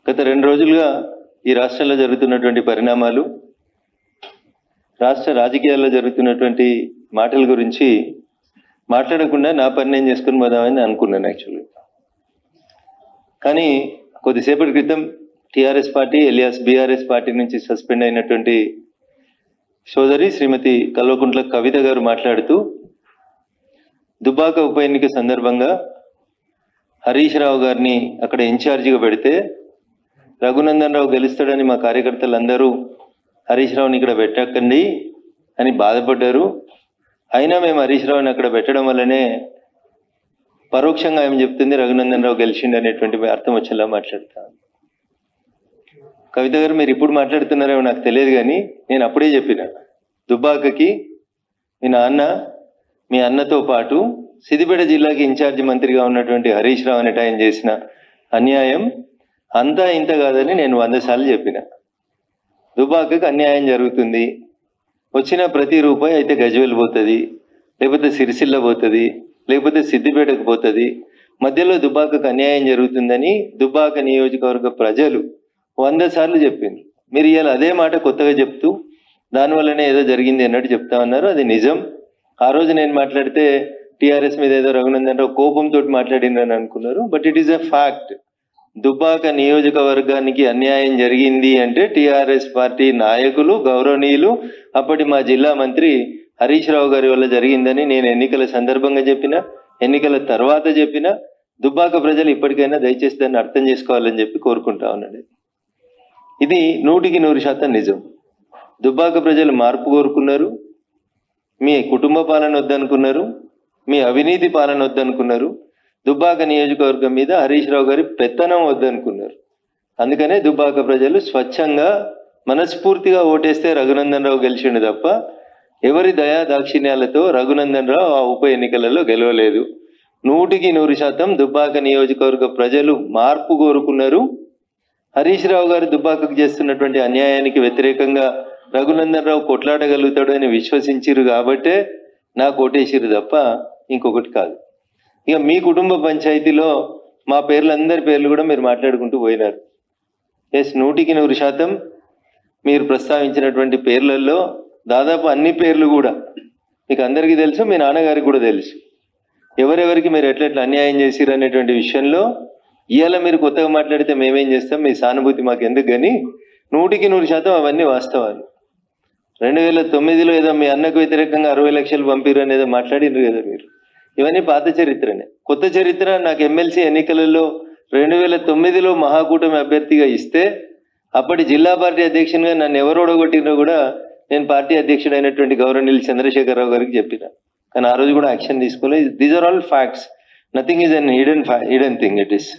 గత 2 రోజులుగా ఈ రాష్ట్రంలో జరుగుతున్నటువంటి పరిణామాలు, రాష్ట్ర రాజకీయాల్లో జరుగుతున్నటువంటి మాటల గురించి మాట్లాడకుండా నా పని నేను చేసుకుని పోదామని అనుకున్నాను యాక్చువల్గా. కానీ కొద్దిసేపటి క్రితం TRS party alias BRS party నుంచి సస్పెండ్ అయినటువంటి సోదరి శ్రీమతి కల్వకుంట్ల కవిత గారు మాట్లాడుతూ, దుబ్బాక ఉప ఎన్నిక సందర్భంగా హరీష్ రావు గారిని అక్కడ ఇన్ఛార్జిగా పెడితే రఘునందన్ రావు గెలుస్తాడని మా కార్యకర్తలందరూ హరీష్ రావుని ఇక్కడ పెట్టకండి అని బాధపడ్డారు. అయినా మేము హరీష్ రావుని అక్కడ పెట్టడం వల్లనే పరోక్షంగా ఏం చెప్తుంది రఘునందన్ రావు గెలిచిండు అనేటువంటి అర్థం వచ్చేలా మాట్లాడతాను. కవిత గారు, మీరు ఇప్పుడు మాట్లాడుతున్నారేమో నాకు తెలియదు, కానీ నేను అప్పుడే చెప్పిన, దుబ్బాకకి మీ అన్నతో పాటు సిద్దిపేట జిల్లాకి ఇన్ఛార్జి మంత్రిగా ఉన్నటువంటి హరీష్ రావు అనేట ఆయన చేసిన అన్యాయం అంతా ఇంత కాదని నేను 100 సార్లు చెప్పిన. దుబ్బాకకి అన్యాయం జరుగుతుంది, వచ్చిన ప్రతి రూపాయి అయితే గజ్వేల్ పోతుంది, లేకపోతే సిరిసిల్ల పోతుంది, లేకపోతే సిద్దిపేటకు పోతుంది, మధ్యలో దుబ్బాకకు అన్యాయం జరుగుతుందని దుబ్బాక నియోజకవర్గ ప్రజలు 100 సార్లు చెప్పింది. మీరు ఇవాళ అదే మాట కొత్తగా చెప్తూ దానివల్లనే ఏదో జరిగింది అన్నట్టు చెప్తా ఉన్నారు. అది నిజం. ఆ రోజు నేను మాట్లాడితే టీఆర్ఎస్ మీద ఏదో రఘునందన్ రావు కోపంతో మాట్లాడిందని అనుకున్నారు. But it is a fact. Dubbaka నియోజకవర్గానికి అన్యాయం జరిగింది అంటే టీఆర్ఎస్ పార్టీ నాయకులు, గౌరవనీయులు, అప్పటి మా జిల్లా మంత్రి హరీష్ రావు గారి వల్ల జరిగిందని నేను ఎన్నికల సందర్భంగా చెప్పిన, ఎన్నికల తర్వాత చెప్పిన. దుబ్బాక ప్రజలు ఇప్పటికైనా దయచేసి దాన్ని అర్థం చేసుకోవాలని చెప్పి కోరుకుంటా ఉన్నాడు. ఇది 100% నిజం. దుబ్బాక ప్రజలు మార్పు కోరుకున్నారు. మీ కుటుంబ పాలన వద్దనుకున్నారు, మీ అవినీతి పాలన వద్దనుకున్నారు, దుబ్బాక నియోజకవర్గం మీద హరీష్ రావు గారి పెత్తనం వద్దనుకున్నారు. అందుకనే దుబ్బాక ప్రజలు స్వచ్ఛంగా మనస్ఫూర్తిగా ఓటేస్తే రఘునందన్ రావు గెలిచిండు తప్ప ఎవరి దయా దాక్షిణ్యాలతో రఘునందన్ రావు ఆ ఉప ఎన్నికలలో గెలవలేదు. 100% దుబ్బాక నియోజకవర్గ ప్రజలు మార్పు కోరుకున్నారు. హరీష్ రావు గారు దుబ్బాకకు చేస్తున్నటువంటి అన్యాయానికి వ్యతిరేకంగా రఘునందన్ రావు కొట్లాడగలుగుతాడు అని విశ్వసించిరు కాబట్టే నాకు ఓటేసిరు తప్ప ఇంకొకటి కాదు. ఇక మీ కుటుంబ పంచాయతీలో మా అందరి పేర్లు కూడా మీరు మాట్లాడుకుంటూ పోయినారు. ఎస్, 100% మీరు ప్రస్తావించినటువంటి పేర్లలో దాదాపు అన్ని పేర్లు కూడా మీకు అందరికీ తెలుసు, మీ నాన్నగారికి కూడా తెలుసు. ఎవరెవరికి మీరు ఎట్లెట్లా అన్యాయం చేసిరు అనేటువంటి విషయంలో ఇవాళ మీరు కొత్తగా మాట్లాడితే మేమేం చేస్తాం, మీ సానుభూతి మాకు ఎందుకు, కానీ 100% అవన్నీ వాస్తవాలు. 2009లో ఏదో మీ అన్నకు వ్యతిరేకంగా 60 లక్షలు పంపిరు అనేదో మాట్లాడినారు కదా మీరు. ఇవన్నీ పాత చరిత్రనే. కొత్త చరిత్ర, నాకు ఎమ్మెల్సీ ఎన్నికలలో 2009లో మహాకూటమి అభ్యర్థిగా ఇస్తే అప్పటి జిల్లా పార్టీ అధ్యక్షునిగా నన్ను ఎవరు ఓడగొట్టినో కూడా నేను పార్టీ అధ్యక్షుడైనటువంటి గౌరవనీయులు చంద్రశేఖరరావు గారికి చెప్పిన. కానీ ఆ రోజు కూడా యాక్షన్ తీసుకోలేదు. These are all facts. Nothing is an hidden thing. It is